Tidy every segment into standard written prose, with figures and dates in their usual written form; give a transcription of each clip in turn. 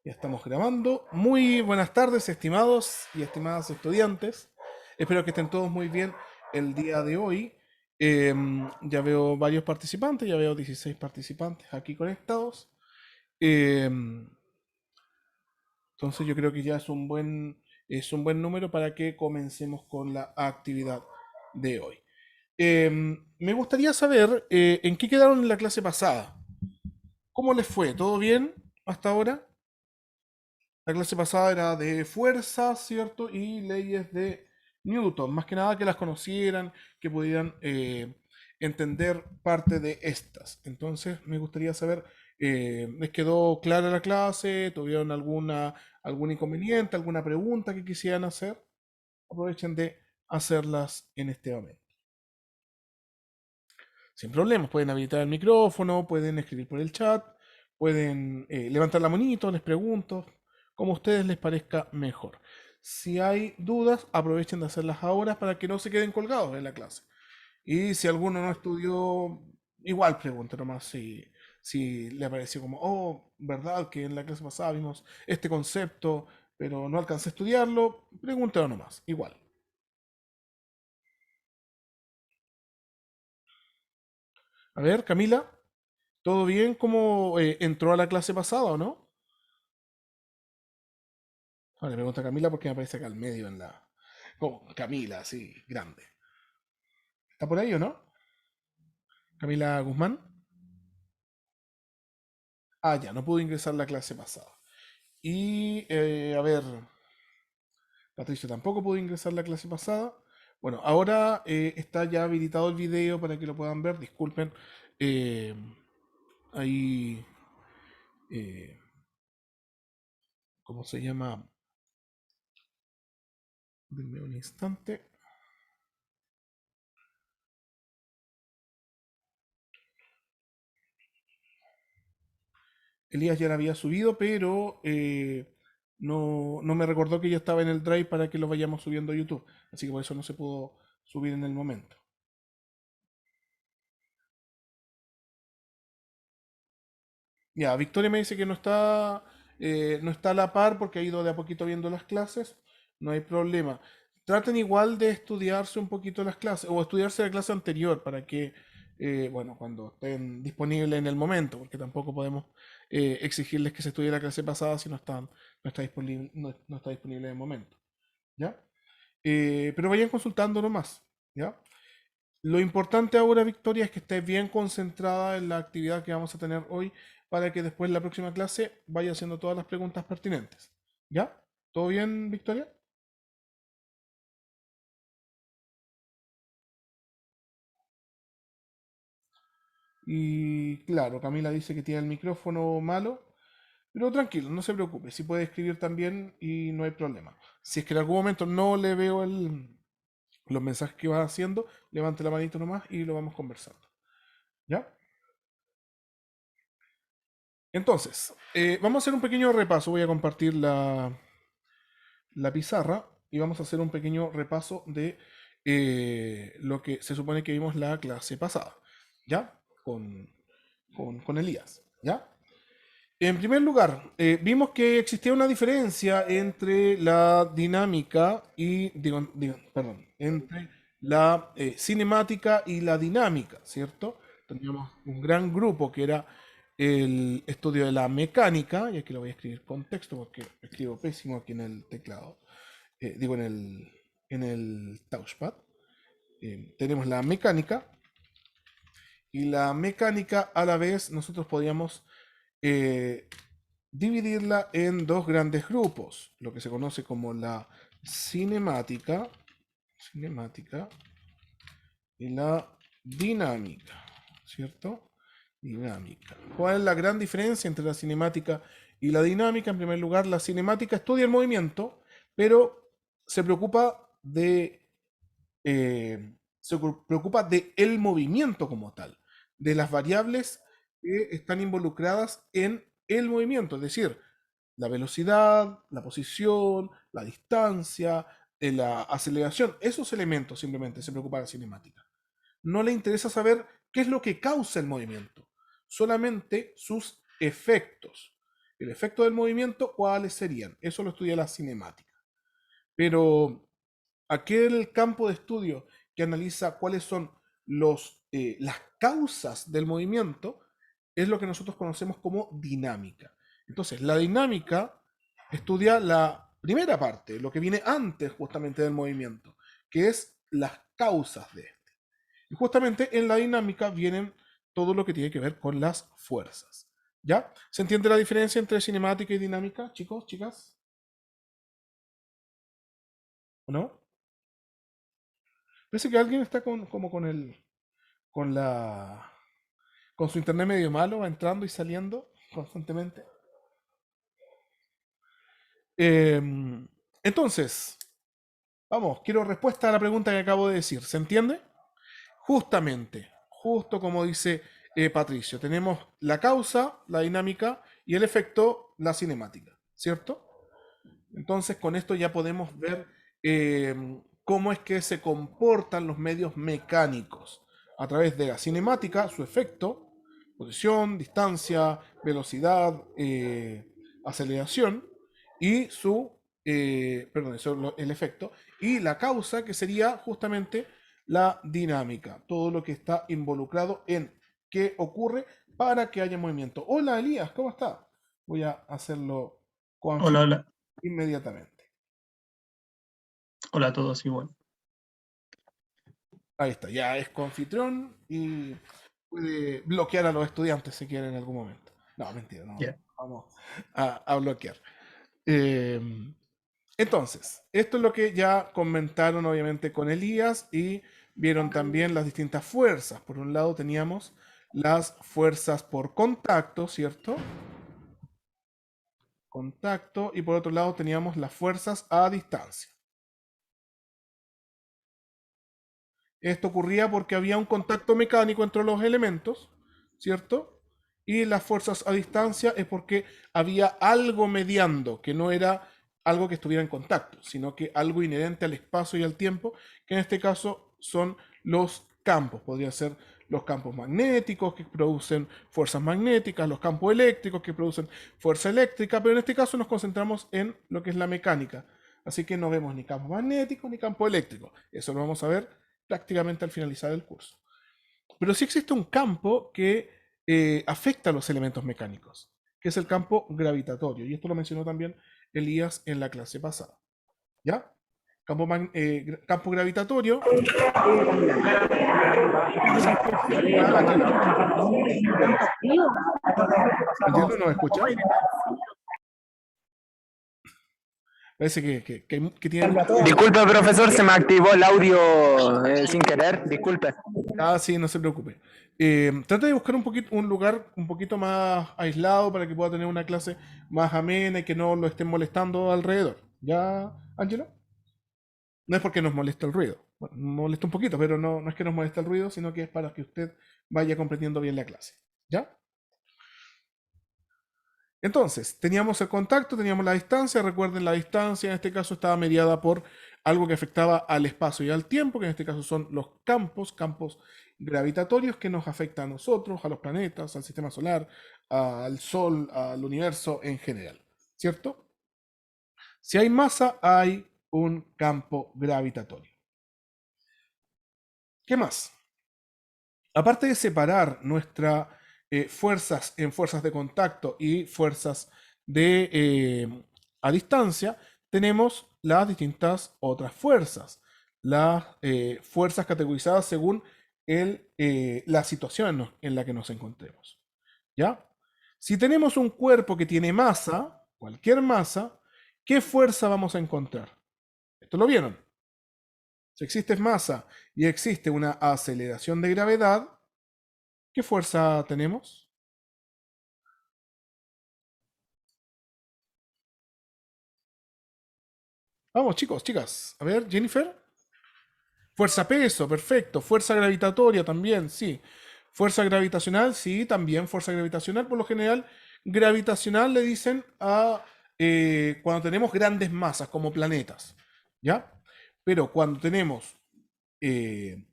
Ya estamos grabando. Muy buenas tardes, estimados y estimadas estudiantes. Espero que estén todos muy bien el día de hoy. Ya veo varios participantes, ya veo 16 participantes aquí conectados. Em, entonces yo creo que ya es un buen número para que comencemos con la actividad de hoy. Me gustaría saber en qué quedaron en la clase pasada. ¿Cómo les fue? ¿Todo bien hasta ahora? La clase pasada era de fuerza, ¿cierto? Y leyes de Newton. Más que nada que las conocieran, que pudieran entender parte de estas. Entonces, me gustaría saber, ¿les quedó clara la clase? ¿Tuvieron algún inconveniente, alguna pregunta que quisieran hacer? Aprovechen de hacerlas en este momento. Sin problemas, pueden habilitar el micrófono, pueden escribir por el chat, pueden levantar la manito, les pregunto, como a ustedes les parezca mejor. Si hay dudas, aprovechen de hacerlas ahora para que no se queden colgados en la clase. Y si alguno no estudió, igual pregunte nomás si le pareció como, oh, ¿verdad que en la clase pasada vimos este concepto, pero no alcancé a estudiarlo? Pregúntelo nomás, igual. A ver, Camila, ¿todo bien? ¿Cómo entró a la clase pasada o no? Le pregunto a Camila porque me aparece acá al medio en la. Como Camila, así, grande. ¿Está por ahí o no? Camila Guzmán. Ah, ya, no pudo ingresar la clase pasada. Y, a ver, Patricio tampoco pudo ingresar la clase pasada. Bueno, ahora está ya habilitado el video para que lo puedan ver. Disculpen. eh, ahí, eh, ¿cómo se llama? Denme un instante. Elías ya la había subido, pero no me recordó que ya estaba en el Drive para que lo vayamos subiendo a YouTube. Así que por eso no se pudo subir en el momento. Ya, Victoria me dice que no está a la par porque ha ido de a poquito viendo las clases. No hay problema. Traten igual de estudiarse un poquito las clases o estudiarse la clase anterior para que, bueno, cuando estén disponibles en el momento, porque tampoco podemos exigirles que se estudie la clase pasada si no está disponible, no está disponible en el momento. ¿Ya? Pero vayan consultando nomás, ¿ya? Lo importante ahora, Victoria, es que estés bien concentrada en la actividad que vamos a tener hoy para que después en la próxima clase vaya haciendo todas las preguntas pertinentes. ¿Ya? ¿Todo bien, Victoria? Y claro, Camila dice que tiene el micrófono malo, pero tranquilo, no se preocupe, si puede escribir también y no hay problema. Si es que en algún momento no le veo los mensajes que va haciendo, levante la manito nomás y lo vamos conversando. ¿Ya? Entonces, vamos a hacer un pequeño repaso. Voy a compartir la pizarra y vamos a hacer un pequeño repaso de lo que se supone que vimos la clase pasada, ¿ya? Con Elías, ¿ya? En primer lugar, vimos que existía una diferencia entre la dinámica y, perdón, entre la cinemática y la dinámica, ¿cierto? Teníamos un gran grupo que era el estudio de la mecánica, y aquí lo voy a escribir con texto porque escribo pésimo aquí en el teclado, digo en el touchpad. Tenemos la mecánica, y la mecánica a la vez nosotros podíamos eh, dividirla en dos grandes grupos, lo que se conoce como la cinemática y la dinámica, ¿cierto? Dinámica. ¿Cuál es la gran diferencia entre la cinemática y la dinámica? En primer lugar, la cinemática estudia el movimiento, pero se preocupa de el movimiento como tal, de las variables que están involucradas en el movimiento, es decir, la velocidad, la posición, la distancia, la aceleración, esos elementos simplemente se preocupa la cinemática. No le interesa saber qué es lo que causa el movimiento, solamente sus efectos. el efecto del movimiento, ¿cuáles serían? Eso lo estudia la cinemática. Pero aquel campo de estudio que analiza cuáles son las causas del movimiento es lo que nosotros conocemos como dinámica. Entonces, la dinámica estudia la primera parte, lo que viene antes justamente del movimiento, que es las causas de este. Y justamente en la dinámica vienen todo lo que tiene que ver con las fuerzas. ¿Ya? ¿Se entiende la diferencia entre cinemática y dinámica, chicos, chicas? ¿O no? Parece que alguien está como con la, con su internet medio malo, va entrando y saliendo constantemente. Entonces, vamos, quiero respuesta a la pregunta que acabo de decir. ¿Se entiende? Justamente, justo como dice Patricio, tenemos la causa, la dinámica y el efecto, la cinemática, ¿cierto? Entonces, con esto ya podemos ver cómo es que se comportan los medios mecánicos a través de la cinemática, su efecto, posición, distancia, velocidad, aceleración y perdón, eso el efecto, y la causa que sería justamente la dinámica, todo lo que está involucrado en qué ocurre para que haya movimiento. Hola Elías, ¿cómo está? Voy a hacerlo con Hola, hola. inmediatamente. Hola a todos igual. Ahí está, ya es coanfitrión y puede bloquear a los estudiantes si quiere en algún momento. No, mentira, no. Ya. Vamos a bloquear. Eh, entonces, esto es lo que ya comentaron obviamente con Elías y vieron también las distintas fuerzas. Por un lado teníamos las fuerzas por contacto, ¿cierto? Contacto, y por otro lado teníamos las fuerzas a distancia. Esto ocurría porque había un contacto mecánico entre los elementos, ¿cierto? Y las fuerzas a distancia es porque había algo mediando, que no era algo que estuviera en contacto, sino que algo inherente al espacio y al tiempo, que en este caso son los campos. Podría ser los campos magnéticos que producen fuerzas magnéticas, los campos eléctricos que producen fuerza eléctrica, pero en este caso nos concentramos en lo que es la mecánica. Así que no vemos ni campo magnético ni campo eléctrico. Eso lo vamos a ver prácticamente al finalizar el curso. Pero sí existe un campo que afecta a los elementos mecánicos, que es el campo gravitatorio. Y esto lo mencionó también Elías en la clase pasada. ¿Ya? Campo gravitatorio. Ah, Angelo. ¿Angelo nos escucha? Parece que tiene mucho... Disculpe, profesor, se me activó el audio sin querer. Disculpe. Ah, sí, no se preocupe. Trata de buscar un lugar un poquito más aislado para que pueda tener una clase más amena y que no lo estén molestando alrededor. ¿Ya, Angelo? No es porque nos molesta el ruido. Bueno, molesta un poquito, pero no es que nos moleste el ruido, sino que es para que usted vaya comprendiendo bien la clase. ¿Ya? Entonces, teníamos el contacto, teníamos la distancia. Recuerden, la distancia en este caso estaba mediada por algo que afectaba al espacio y al tiempo, que en este caso son los campos gravitatorios que nos afectan a nosotros, a los planetas, al sistema solar, al Sol, al universo en general. ¿Cierto? Si hay masa, hay un campo gravitatorio. ¿Qué más? Aparte de separar nuestras fuerzas en fuerzas de contacto y fuerzas a distancia, tenemos las distintas otras fuerzas. Las fuerzas categorizadas según la situación en la que nos encontremos. ¿Ya? Si tenemos un cuerpo que tiene masa, cualquier masa, ¿qué fuerza vamos a encontrar? ¿Esto lo vieron? Si existe masa y existe una aceleración de gravedad, ¿qué fuerza tenemos? Vamos, chicos, chicas. A ver, Jennifer. Fuerza peso, perfecto. Fuerza gravitatoria también, sí. Fuerza gravitacional, sí, también fuerza gravitacional. Por lo general, gravitacional le dicen a cuando tenemos grandes masas como planetas, ¿ya? Pero cuando tenemos eh,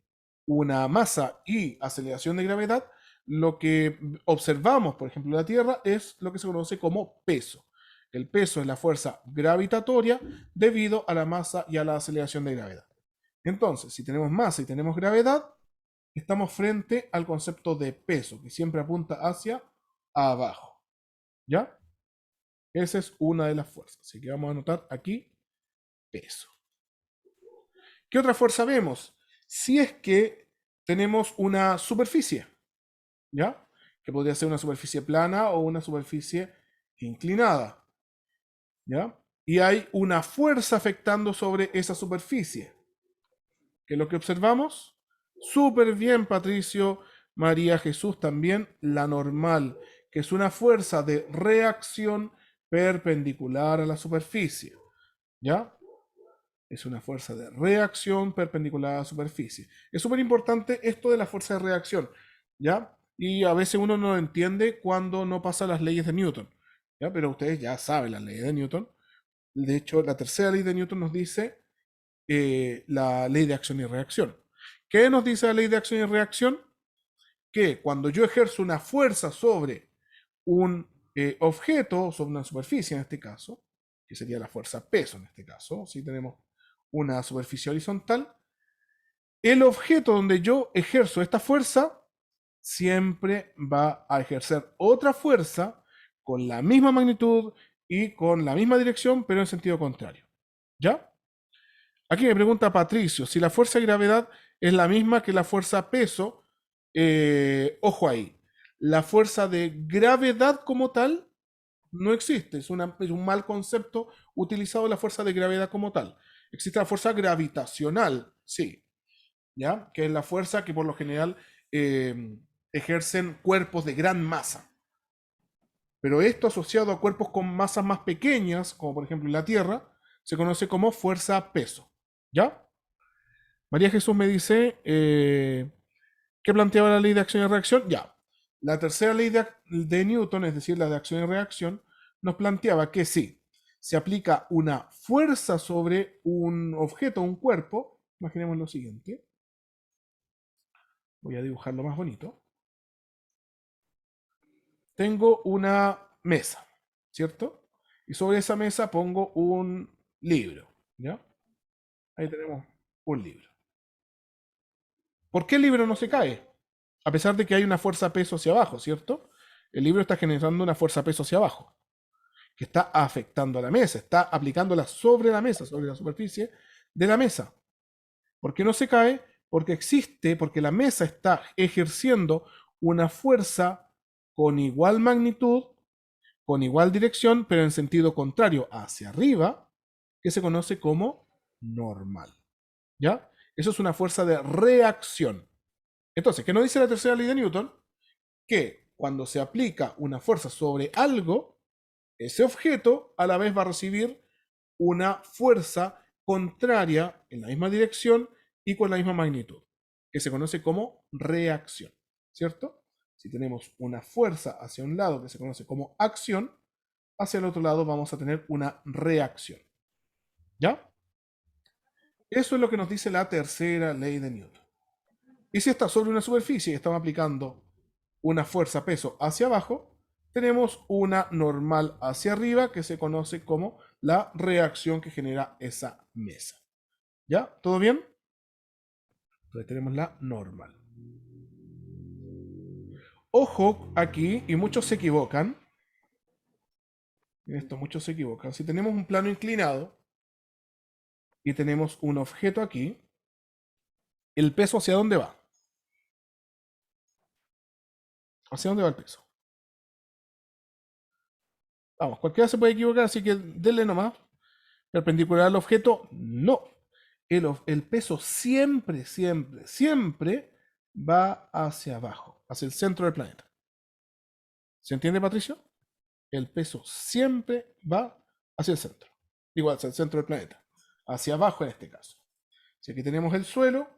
una masa y aceleración de gravedad, lo que observamos, por ejemplo, en la Tierra, es lo que se conoce como peso. El peso es la fuerza gravitatoria debido a la masa y a la aceleración de gravedad. Entonces, si tenemos masa y tenemos gravedad, estamos frente al concepto de peso, que siempre apunta hacia abajo. ¿Ya? Esa es una de las fuerzas. Así que vamos a anotar aquí peso. ¿Qué otra fuerza vemos? Si es que tenemos una superficie, ¿ya? Que podría ser una superficie plana o una superficie inclinada, ¿ya? Y hay una fuerza afectando sobre esa superficie. ¿Qué es lo que observamos? Súper bien, Patricio, María Jesús, también la normal, que es una fuerza de reacción perpendicular a la superficie, ¿ya? Es una fuerza de reacción perpendicular a la superficie. Es súper importante esto de la fuerza de reacción, ¿ya? Y a veces uno no entiende cuando no pasa las leyes de Newton, ¿ya? Pero ustedes ya saben las leyes de Newton. De hecho, la tercera ley de Newton nos dice la ley de acción y reacción. ¿Qué nos dice la ley de acción y reacción? Que cuando yo ejerzo una fuerza sobre un objeto, sobre una superficie en este caso, que sería la fuerza peso en este caso, si tenemos una superficie horizontal, el objeto donde yo ejerzo esta fuerza siempre va a ejercer otra fuerza con la misma magnitud y con la misma dirección, pero en sentido contrario. ¿Ya? Aquí me pregunta Patricio, si la fuerza de gravedad es la misma que la fuerza peso, ojo ahí, la fuerza de gravedad como tal no existe, es un mal concepto utilizado la fuerza de gravedad como tal. Existe la fuerza gravitacional, sí, ¿ya? Que es la fuerza que por lo general ejercen cuerpos de gran masa. Pero esto asociado a cuerpos con masas más pequeñas, como por ejemplo la Tierra, se conoce como fuerza-peso, ¿ya? María Jesús me dice, ¿qué planteaba la ley de acción y reacción? Ya. La tercera ley de Newton, es decir, la de acción y reacción, nos planteaba que si se aplica una fuerza sobre un objeto, un cuerpo, imaginemos lo siguiente. Voy a dibujarlo más bonito. Tengo una mesa, ¿cierto? Y sobre esa mesa pongo un libro, ¿ya? Ahí tenemos un libro. ¿Por qué el libro no se cae? A pesar de que hay una fuerza peso hacia abajo, ¿cierto? El libro está generando una fuerza peso hacia abajo, que está afectando a la mesa, está aplicándola sobre la mesa, sobre la superficie de la mesa. ¿Por qué no se cae? Porque la mesa está ejerciendo una fuerza con igual magnitud, con igual dirección, pero en sentido contrario, hacia arriba, que se conoce como normal. ¿Ya? Eso es una fuerza de reacción. Entonces, ¿qué nos dice la tercera ley de Newton? Que cuando se aplica una fuerza sobre algo, ese objeto a la vez va a recibir una fuerza contraria en la misma dirección y con la misma magnitud, que se conoce como reacción, ¿cierto? Si tenemos una fuerza hacia un lado que se conoce como acción, hacia el otro lado vamos a tener una reacción. ¿Ya? Eso es lo que nos dice la tercera ley de Newton. Y si está sobre una superficie y estamos aplicando una fuerza peso hacia abajo, tenemos una normal hacia arriba que se conoce como la reacción que genera esa mesa. ¿Ya? ¿Todo bien? Entonces tenemos la normal. Ojo aquí, y muchos se equivocan. En esto muchos se equivocan. Si tenemos un plano inclinado y tenemos un objeto aquí, ¿el peso hacia dónde va? ¿Hacia dónde va el peso? Vamos, cualquiera se puede equivocar, así que denle nomás. Perpendicular al objeto, no. El peso siempre, siempre, siempre va hacia abajo, hacia el centro del planeta. ¿Se entiende, Patricio? El peso siempre va hacia el centro. Igual, hacia el centro del planeta. Hacia abajo en este caso. Si aquí tenemos el suelo,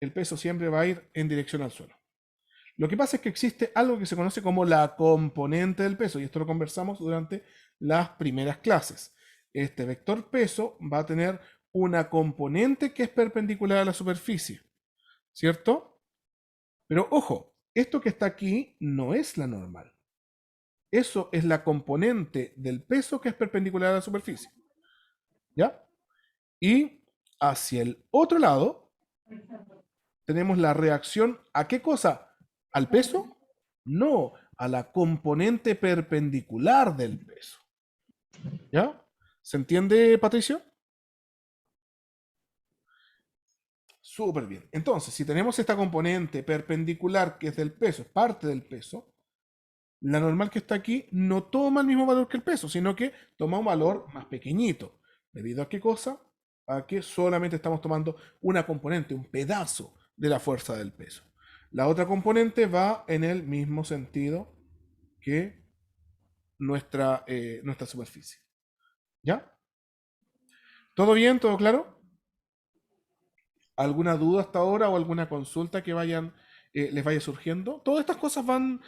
el peso siempre va a ir en dirección al suelo. Lo que pasa es que existe algo que se conoce como la componente del peso, y esto lo conversamos durante las primeras clases. Este vector peso va a tener una componente que es perpendicular a la superficie, ¿cierto? Pero ojo, esto que está aquí no es la normal. Eso es la componente del peso que es perpendicular a la superficie. ¿Ya? Y hacia el otro lado tenemos la reacción ¿a qué cosa? ¿Al peso? No, a la componente perpendicular del peso. ¿Ya? ¿Se entiende, Patricio? Súper bien. Entonces, si tenemos esta componente perpendicular que es del peso, es parte del peso, la normal que está aquí no toma el mismo valor que el peso, sino que toma un valor más pequeñito. ¿Debido a qué cosa? A que solamente estamos tomando una componente, un pedazo de la fuerza del peso. La otra componente va en el mismo sentido que nuestra superficie. ¿Ya? ¿Todo bien? ¿Todo claro? ¿Alguna duda hasta ahora o alguna consulta que les vaya surgiendo? Todas estas cosas van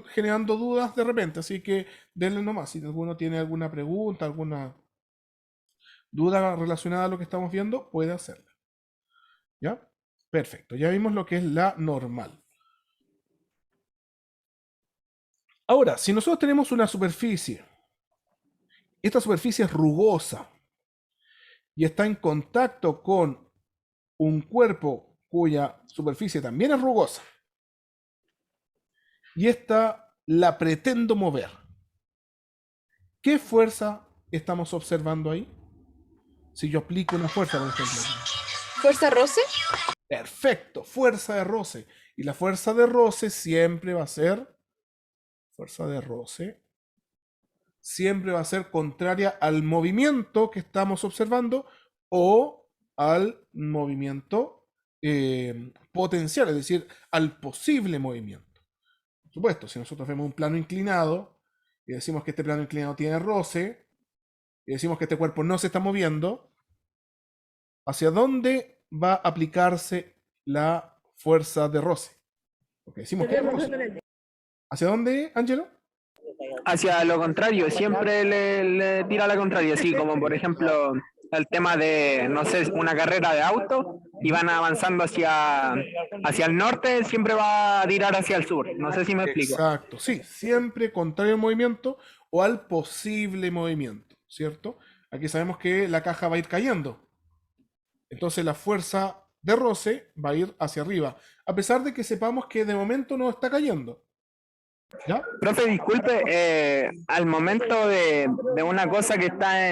generando dudas de repente, así que denle nomás. Si alguno tiene alguna pregunta, alguna duda relacionada a lo que estamos viendo, puede hacerla. ¿Ya? Perfecto. Ya vimos lo que es la normal. Ahora, si nosotros tenemos una superficie, esta superficie es rugosa y está en contacto con un cuerpo cuya superficie también es rugosa, y esta la pretendo mover, ¿qué fuerza estamos observando ahí? Si yo aplico una fuerza, por ejemplo. ¿Fuerza roce? Perfecto, fuerza de roce. Y la fuerza de roce siempre va a ser, fuerza de roce, siempre va a ser contraria al movimiento que estamos observando o al movimiento potencial, es decir, al posible movimiento. Por supuesto, si nosotros vemos un plano inclinado y decimos que este plano inclinado tiene roce, y decimos que este cuerpo no se está moviendo, ¿hacia dónde va a aplicarse la fuerza de roce? Porque decimos que es roce. ¿Hacia dónde, Angelo? Hacia lo contrario, siempre le tira a la contraria, así como por ejemplo el tema de, no sé, una carrera de auto y van avanzando hacia el norte, siempre va a tirar hacia el sur. No sé si me explico. Exacto, sí, siempre contrario al movimiento o al posible movimiento, ¿cierto? Aquí sabemos que la caja va a ir cayendo. Entonces la fuerza de roce va a ir hacia arriba, a pesar de que sepamos que de momento no está cayendo. ¿Ya? Profe, disculpe, al momento de una cosa que está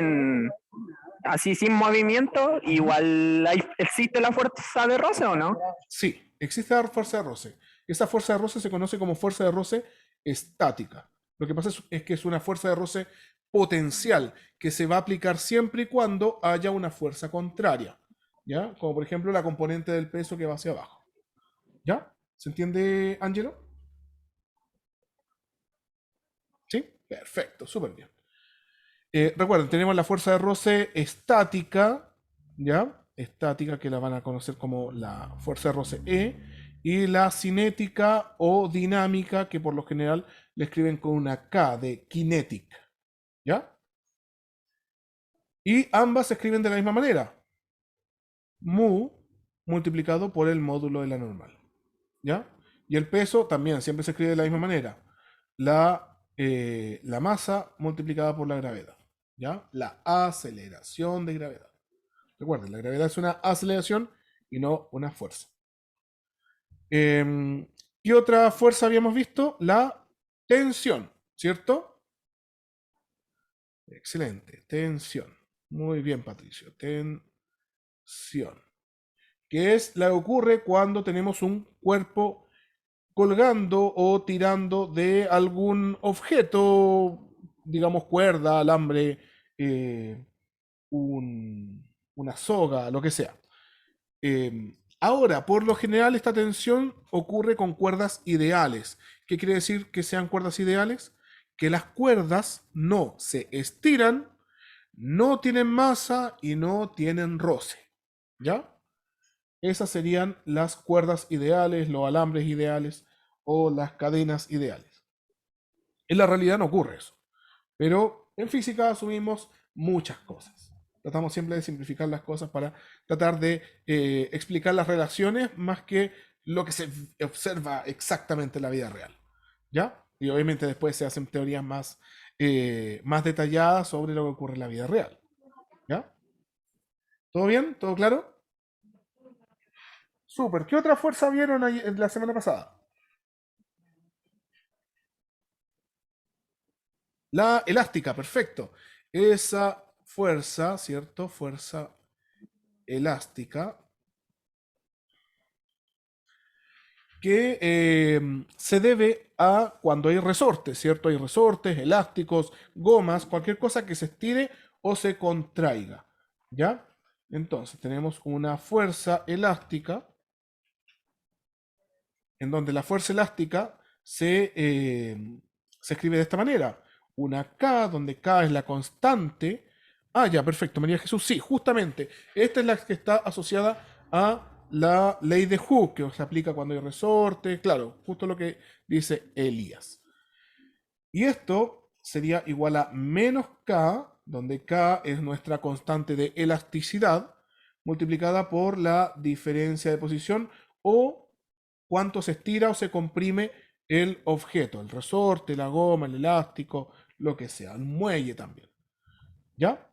así sin movimiento, igual existe la fuerza de roce o no? Sí, existe la fuerza de roce. Esa fuerza de roce se conoce como fuerza de roce estática. Lo que pasa es que es una fuerza de roce potencial que se va a aplicar siempre y cuando haya una fuerza contraria. ¿Ya? Como por ejemplo la componente del peso que va hacia abajo. ¿Ya? ¿Se entiende, Angelo? ¿Sí? Perfecto, súper bien. Recuerden, tenemos la fuerza de roce estática, ¿ya? Estática, que la van a conocer como la fuerza de roce E, y la cinética o dinámica, que por lo general le escriben con una K de kinetic, ¿ya? Y ambas se escriben de la misma manera. Mu multiplicado por el módulo de la normal, ¿ya? Y el peso también siempre se escribe de la misma manera. La masa multiplicada por la gravedad, ¿ya? La aceleración de gravedad. Recuerden, la gravedad es una aceleración y no una fuerza. ¿Qué otra fuerza habíamos visto? La tensión, ¿cierto? Excelente, tensión. Muy bien, Patricio. Tensión. Que es la que ocurre cuando tenemos un cuerpo colgando o tirando de algún objeto, digamos cuerda, alambre, una soga, lo que sea. Ahora, por lo general, esta tensión ocurre con cuerdas ideales. ¿Qué quiere decir que sean cuerdas ideales? Que las cuerdas no se estiran, no tienen masa y no tienen roce. ¿Ya? Esas serían las cuerdas ideales, los alambres ideales o las cadenas ideales. En la realidad no ocurre eso, pero en física asumimos muchas cosas. Tratamos siempre de simplificar las cosas para tratar de explicar las relaciones más que lo que se observa exactamente en la vida real. ¿Ya? Y obviamente después se hacen teorías más detalladas sobre lo que ocurre en la vida real. ¿Ya? ¿Todo bien? ¿Todo claro? Súper. ¿Qué otra fuerza vieron la semana pasada? La elástica, perfecto. Esa fuerza, ¿cierto? Fuerza elástica que se debe a cuando hay resortes, ¿cierto? Hay resortes, elásticos, gomas, cualquier cosa que se estire o se contraiga, ¿ya? Entonces tenemos una fuerza elástica en donde la fuerza elástica se escribe de esta manera. Una K, donde K es la constante. Ah, ya, perfecto, María Jesús. Sí, justamente. Esta es la que está asociada a la ley de Hooke, que se aplica cuando hay resorte. Claro, justo lo que dice Elías. Y esto sería igual a menos K, donde K es nuestra constante de elasticidad, multiplicada por la diferencia de posición o cuánto se estira o se comprime el objeto, el resorte, la goma, el elástico, lo que sea, el muelle también. ¿Ya?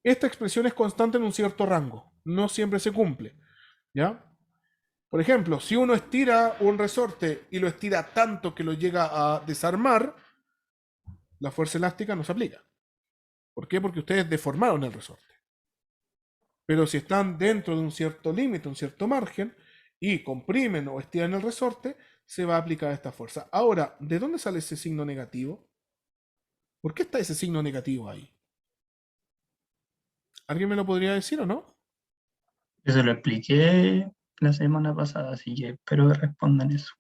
Esta expresión es constante en un cierto rango, no siempre se cumple. ¿Ya? Por ejemplo, si uno estira un resorte y lo estira tanto que lo llega a desarmar, la fuerza elástica no se aplica. ¿Por qué? Porque ustedes deformaron el resorte. Pero si están dentro de un cierto límite, un cierto margen, y comprimen o estiran el resorte, se va a aplicar esta fuerza. Ahora, ¿de dónde sale ese signo negativo? ¿Por qué está ese signo negativo ahí? ¿Alguien me lo podría decir o no? Yo se lo expliqué la semana pasada, así que espero que respondan eso.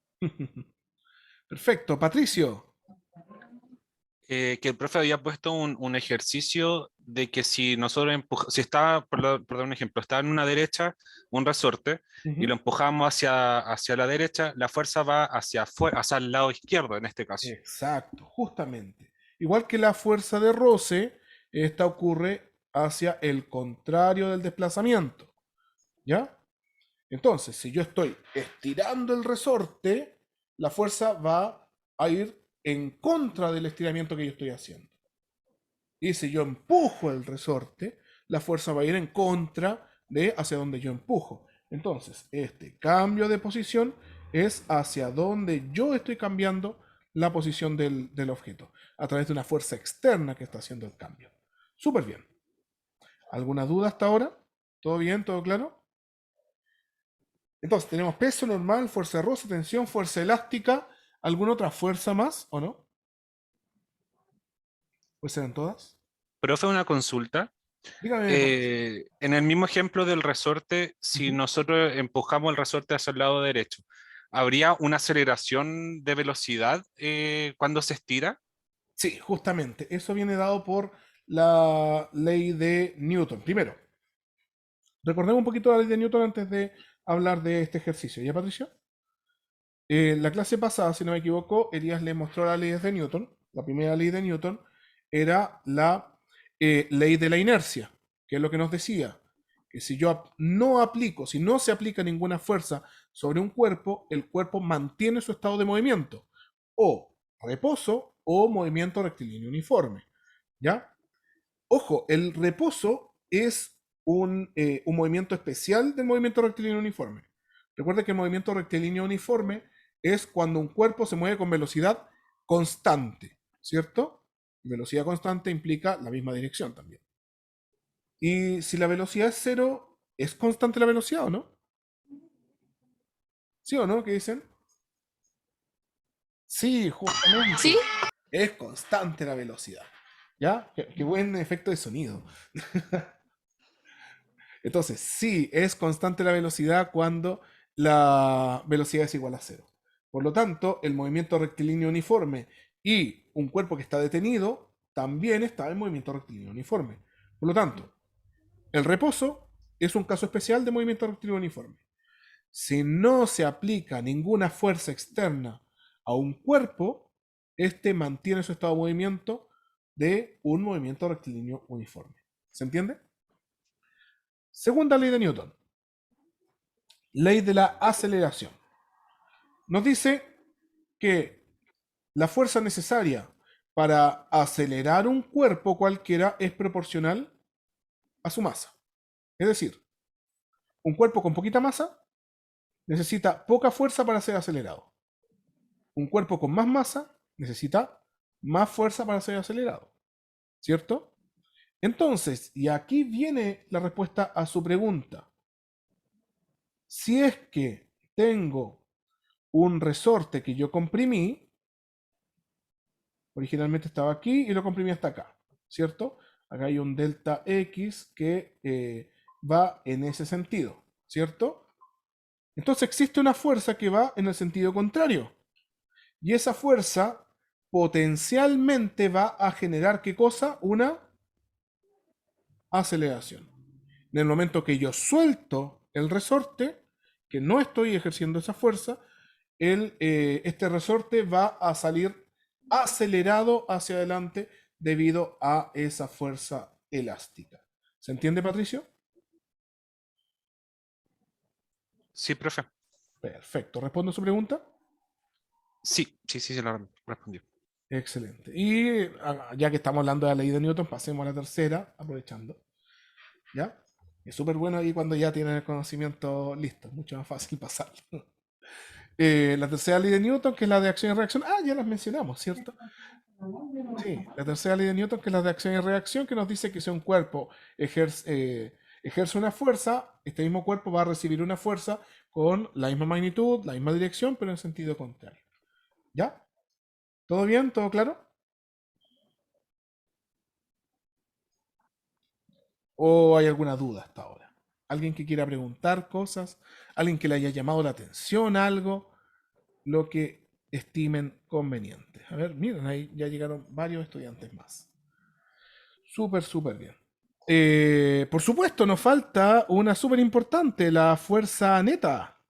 Perfecto. Patricio. Que el profe había puesto un ejercicio de que si nosotros empujamos, si está, por dar un ejemplo, está en una derecha un resorte y lo empujamos hacia la derecha, la fuerza va hacia afuera, hacia el lado izquierdo en este caso. Exacto, justamente. Igual que la fuerza de roce, esta ocurre hacia el contrario del desplazamiento. ¿Ya? Entonces, si yo estoy estirando el resorte, la fuerza va a ir en contra del estiramiento que yo estoy haciendo. Y si yo empujo el resorte, la fuerza va a ir en contra de hacia donde yo empujo. Entonces, este cambio de posición es hacia donde yo estoy cambiando la posición del objeto, a través de una fuerza externa que está haciendo el cambio. Súper bien. ¿Alguna duda hasta ahora? ¿Todo bien? ¿Todo claro? Entonces, tenemos peso normal, fuerza de roce, tensión, fuerza elástica. ¿Alguna otra fuerza más o no? ¿Pues serán todas? Profe, una consulta. Dígame, Patricio. En el mismo ejemplo del resorte, si Ujú. nosotros empujamos el resorte hacia el lado derecho, ¿habría una aceleración de velocidad cuando se estira? Sí, justamente. Eso viene dado por la ley de Newton. Primero, recordemos un poquito la ley de Newton antes de hablar de este ejercicio. ¿Ya, Patricio? La clase pasada, si no me equivoco, Elías le mostró las leyes de Newton. La primera ley de Newton era la ley de la inercia, que es lo que nos decía que si yo no aplico, si no se aplica ninguna fuerza sobre un cuerpo, el cuerpo mantiene su estado de movimiento, o reposo o movimiento rectilíneo uniforme. ¿Ya? Ojo, el reposo es un movimiento especial del movimiento rectilíneo uniforme. Recuerda que el movimiento rectilíneo uniforme es cuando un cuerpo se mueve con velocidad constante, ¿cierto? Y velocidad constante implica la misma dirección también. Y si la velocidad es cero, ¿es constante la velocidad o no? ¿Sí o no? ¿Qué dicen? Sí, justamente. ¿Sí? Es constante la velocidad. ¿Ya? Qué buen efecto de sonido. Entonces, sí, es constante la velocidad cuando la velocidad es igual a cero. Por lo tanto, el movimiento rectilíneo uniforme y un cuerpo que está detenido también está en movimiento rectilíneo uniforme. Por lo tanto, el reposo es un caso especial de movimiento rectilíneo uniforme. Si no se aplica ninguna fuerza externa a un cuerpo, este mantiene su estado de movimiento de un movimiento rectilíneo uniforme. ¿Se entiende? Segunda ley de Newton. Ley de la aceleración. Nos dice que la fuerza necesaria para acelerar un cuerpo cualquiera es proporcional a su masa. Es decir, un cuerpo con poquita masa necesita poca fuerza para ser acelerado. Un cuerpo con más masa necesita más fuerza para ser acelerado. ¿Cierto? Entonces, y aquí viene la respuesta a su pregunta. Si es que tengo un resorte que yo comprimí, originalmente estaba aquí y lo comprimí hasta acá, ¿cierto? Acá hay un delta X que va en ese sentido, ¿cierto? Entonces existe una fuerza que va en el sentido contrario. Y esa fuerza potencialmente va a generar, ¿qué cosa? Una aceleración. En el momento que yo suelto el resorte, que no estoy ejerciendo esa fuerza, este resorte va a salir acelerado hacia adelante debido a esa fuerza elástica. ¿Se entiende, Patricio? Sí, profe. Perfecto. ¿Respondo a su pregunta? Sí, se la respondió. Excelente. Y ya que estamos hablando de la ley de Newton, pasemos a la tercera, aprovechando. ¿Ya? Es súper bueno ahí cuando ya tienen el conocimiento listo, mucho más fácil pasarlo. La tercera ley de Newton, que es la de acción y reacción. Ah, ya las mencionamos, ¿cierto? Sí, la tercera ley de Newton, que es la de acción y reacción, que nos dice que si un cuerpo ejerce una fuerza, este mismo cuerpo va a recibir una fuerza con la misma magnitud, la misma dirección, pero en sentido contrario. ¿Ya? ¿Todo bien? ¿Todo claro? ¿O hay alguna duda hasta ahora? ¿Alguien que quiera preguntar cosas? ¿Alguien que le haya llamado la atención algo? Lo que estimen conveniente. A ver, miren, ahí ya llegaron varios estudiantes más. Súper, súper bien. Por supuesto, nos falta una súper importante, la fuerza neta.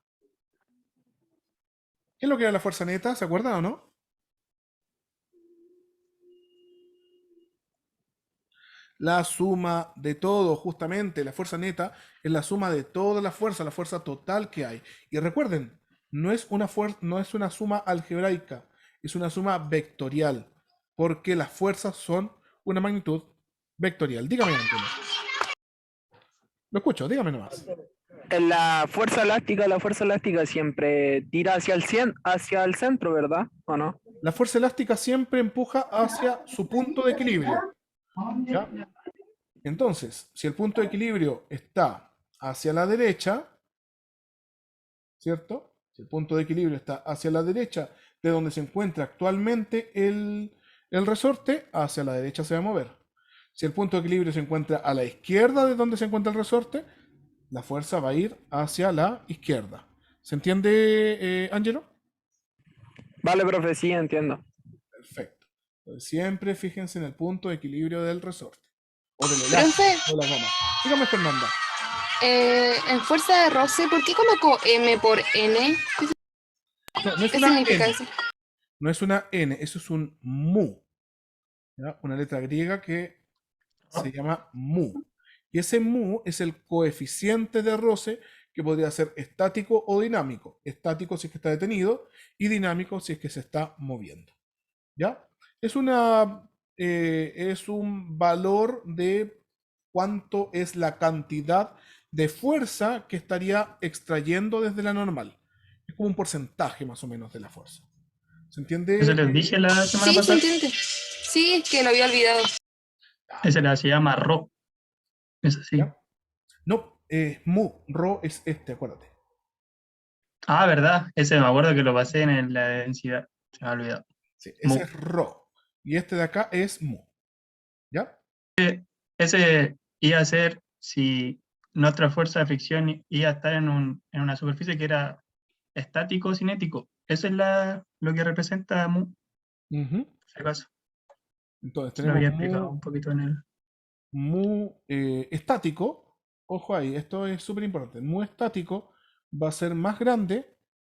¿Qué es lo que era la fuerza neta? ¿Se acuerdan o no? La suma de todo, justamente, la fuerza neta es la suma de toda la fuerza total que hay. Y recuerden, no es una suma algebraica, es una suma vectorial, porque las fuerzas son una magnitud vectorial. Dígame, Antonio. Lo escucho, dígame nomás. En la fuerza elástica siempre tira hacia el centro, ¿verdad? ¿O no? La fuerza elástica siempre empuja hacia su punto de equilibrio. ¿Ya? Entonces, si el punto de equilibrio está hacia la derecha, ¿cierto? Si el punto de equilibrio está hacia la derecha de donde se encuentra actualmente el resorte, hacia la derecha se va a mover. Si el punto de equilibrio se encuentra a la izquierda de donde se encuentra el resorte, la fuerza va a ir hacia la izquierda. ¿Se entiende, Angelo? Vale, profe, sí, entiendo. Perfecto. Entonces, siempre fíjense en el punto de equilibrio del resorte. O del Profe, elástico, o de la goma. Dígame, Fernanda. en fuerza de roce, ¿por qué coloco M por N? No, no es ¿Qué una significa N. eso? No es una N, eso es un mu. ¿Ya? Una letra griega que se llama mu. Y ese mu es el coeficiente de roce que podría ser estático o dinámico. Estático si es que está detenido y dinámico si es que se está moviendo. ¿Ya? Es es un valor de cuánto es la cantidad de fuerza que estaría extrayendo desde la normal. Es como un porcentaje más o menos de la fuerza. ¿Se entiende? Eso les dije la semana Sí, se pasada. entiende. Sí, es que lo había olvidado. Ese se llama Rho. Es así. ¿Ya? No, mu, rho es este, acuérdate. Ah, ¿verdad? Ese me acuerdo que lo pasé en la densidad. Se me ha olvidado. Sí, Mu. ese es rho. Y este de acá es mu. ¿Ya? Ese iba a ser si nuestra fuerza de fricción iba a estar en una superficie que era estático o cinético. Eso es lo que representa mu, Ujú. por si acaso. Entonces Se lo tenemos había explicado un poquito en el. mu estático. Ojo ahí, esto es súper importante. Mu estático va a ser más grande